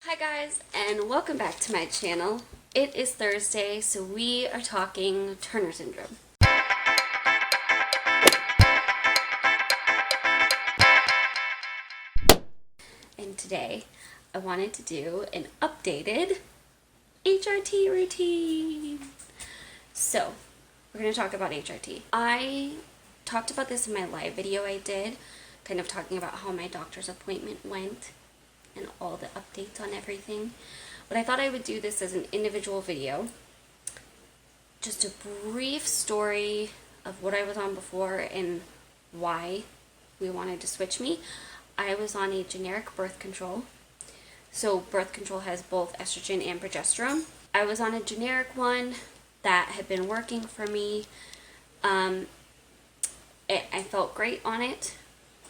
Hi guys, and welcome back to my channel. It is Thursday, so we are talking Turner syndrome. And today, I wanted to do an updated HRT routine. So, we're going to talk about HRT. I talked about this in my live video I did, kind of talking about how my doctor's appointment went and all the updates on everything. But I thought I would do this as an individual video. Just a brief story of what I was on before and why we wanted to switch me. I was on a generic birth control. So birth control has both estrogen and progesterone. I was on a generic one that had been working for me. I felt great on it,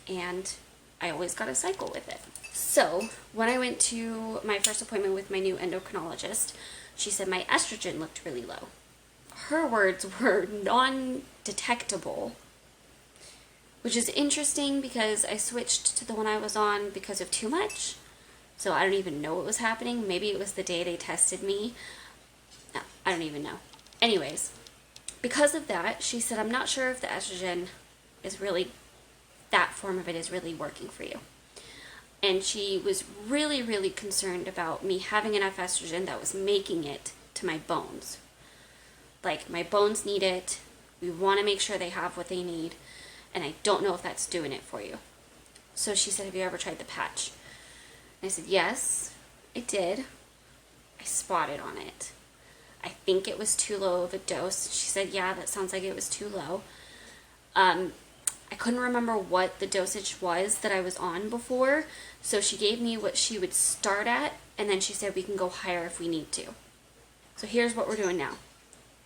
and I always got a cycle with it. So when I went to my first appointment with my new endocrinologist, she said my estrogen looked really low. Her words were non-detectable, which is interesting because I switched to the one I was on because of too much. So I don't even know what was happening. Maybe it was the day they tested me. No, I don't even know. Anyways, because of that, she said, I'm not sure if the estrogen is really, that form of it is really working for you. And she was really, really concerned about me having enough estrogen that was making it to my bones. Like, my bones need it. We want to make sure they have what they need. And I don't know if that's doing it for you. So she said, have you ever tried the patch? And I said, yes, I did. I spotted on it. I think it was too low of a dose. She said, yeah, that sounds like it was too low. I couldn't remember what the dosage was that I was on before, so she gave me what she would start at, and then she said we can go higher if we need to. So here's what we're doing now.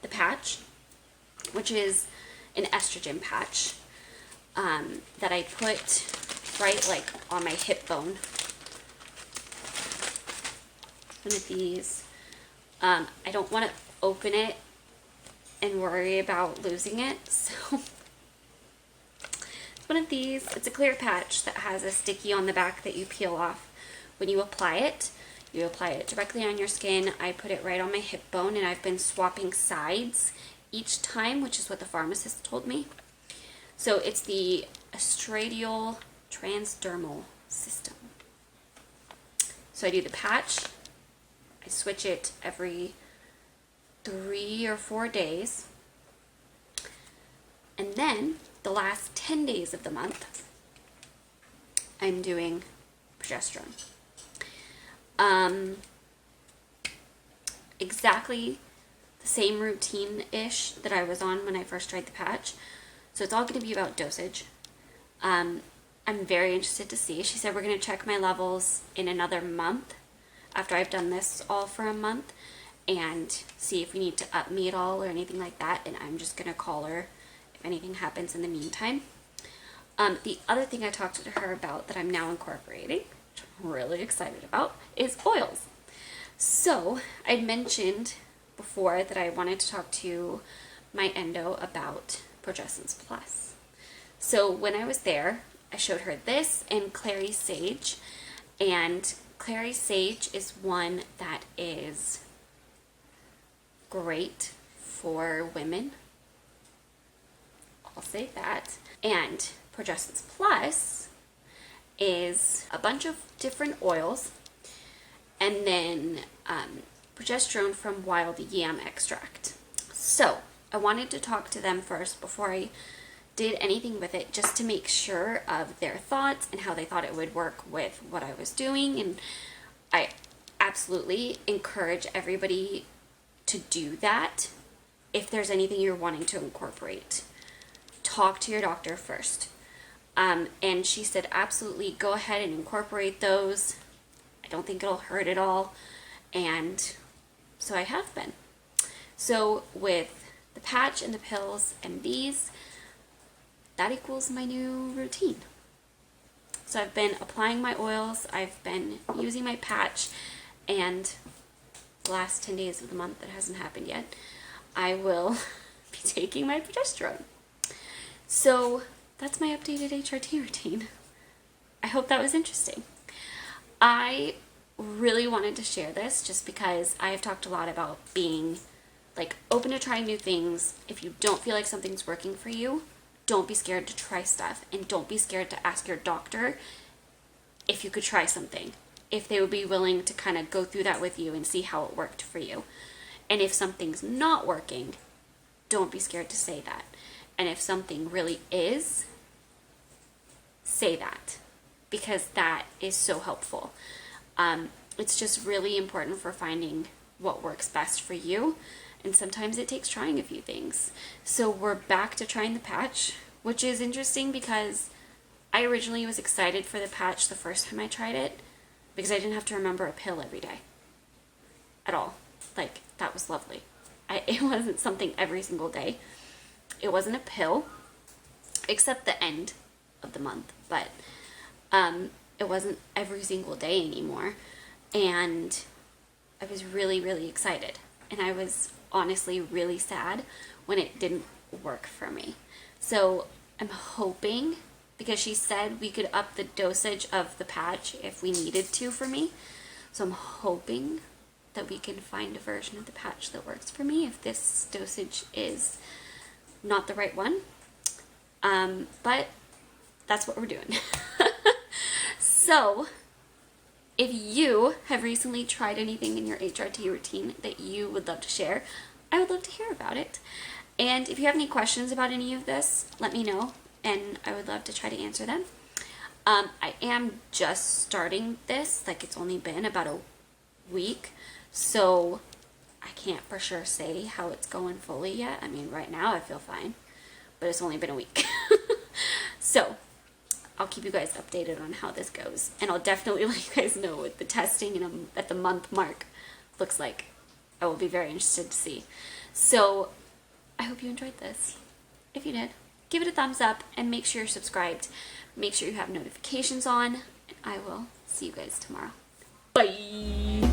The patch, which is an estrogen patch, that I put right like on my hip bone. One of these. I don't want to open it and worry about losing it, so one of these. It's a clear patch that has a sticky on the back that you peel off. When you apply it directly on your skin. I put it right on my hip bone, and I've been swapping sides each time, which is what the pharmacist told me. So it's the estradiol transdermal system. So I do the patch. I switch it every 3 or 4 days. And then the last 10 days of the month, I'm doing progesterone. Exactly the same routine-ish that I was on when I first tried the patch. So it's all going to be about dosage. I'm very interested to see. She said we're going to check my levels in another month after I've done this all for a month and see if we need to up me at all or anything like that. And I'm just going to call her if anything happens in the meantime. The other thing I talked to her about that I'm now incorporating, which I'm really excited about, is oils. So I mentioned before that I wanted to talk to my endo about Progessence Plus. So when I was there, I showed her this and Clary Sage. And Clary Sage is one that is great for women. I'll say that. And Progessence Plus is a bunch of different oils, and then progesterone from wild yam extract. So I wanted to talk to them first before I did anything with it, just to make sure of their thoughts and how they thought it would work with what I was doing. And I absolutely encourage everybody to do that. If there's anything you're wanting to incorporate, talk to your doctor first. And she said, absolutely, go ahead and incorporate those. I don't think it'll hurt at all. And so I have been. So with the patch and the pills and these, that equals my new routine. So I've been applying my oils, I've been using my patch, and the last 10 days of the month, that hasn't happened yet, I will be taking my progesterone. So that's my updated HRT routine. I hope that was interesting. I really wanted to share this just because I have talked a lot about being like open to trying new things. If you don't feel like something's working for you, don't be scared to try stuff, and don't be scared to ask your doctor if you could try something, if they would be willing to kind of go through that with you and see how it worked for you. And if something's not working, don't be scared to say that. And if something really is, say that, because that is so helpful. It's just really important for finding what works best for you. And sometimes it takes trying a few things. So we're back to trying the patch, which is interesting because I originally was excited for the patch the first time I tried it because I didn't have to remember a pill every day at all. Like, that was lovely. It wasn't something every single day. It wasn't a pill, except the end of the month, but it wasn't every single day anymore. And I was really, really excited. And I was honestly really sad when it didn't work for me. So I'm hoping, because she said we could up the dosage of the patch if we needed to for me. So I'm hoping that we can find a version of the patch that works for me if this dosage is not the right one. But that's what we're doing. So if you have recently tried anything in your HRT routine that you would love to share, I would love to hear about it. And if you have any questions about any of this, let me know, and I would love to try to answer them. I am just starting this, like it's only been about a week, so I can't for sure say how it's going fully yet. I mean, right now I feel fine, but it's only been a week. So I'll keep you guys updated on how this goes, and I'll definitely let you guys know what the testing at the month mark looks like. I will be very interested to see. So I hope you enjoyed this. If you did, give it a thumbs up and make sure you're subscribed. Make sure you have notifications on, and I will see you guys tomorrow. Bye!